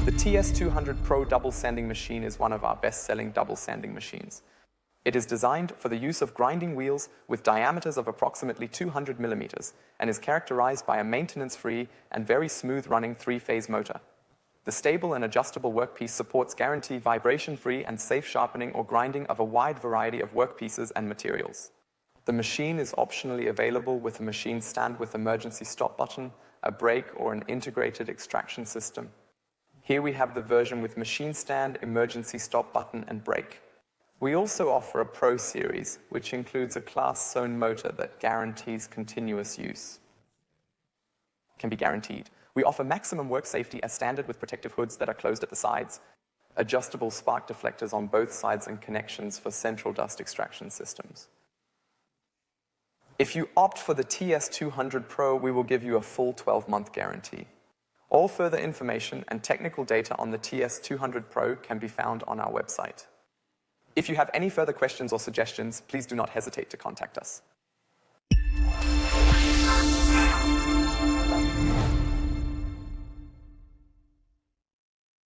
The TS200 Pro double sanding machine is one of our best-selling double sanding machines. It is designed for the use of grinding wheels with diameters of approximately 200 millimeters and is characterized by a maintenance-free and very smooth-running three-phase motor. The stable and adjustable workpiece supports guaranteed vibration-free and safe sharpening or grinding of a wide variety of workpieces and materials. The machine is optionally available with a machine stand with emergency stop button, a brake, or an integrated extraction system. Here we have the version with machine stand, emergency stop button, and brake. We also offer a Pro series, which includes a class zone motor that guarantees continuous use. Can be guaranteed. We offer maximum work safety as standard with protective hoods that are closed at the sides, adjustable spark deflectors on both sides, and connections for central dust extraction systems. If you opt for the TS200 Pro, we will give you a full 12-month guarantee. All further information and technical data on the TS200 Pro can be found on our website. If you have any further questions or suggestions, please do not hesitate to contact us.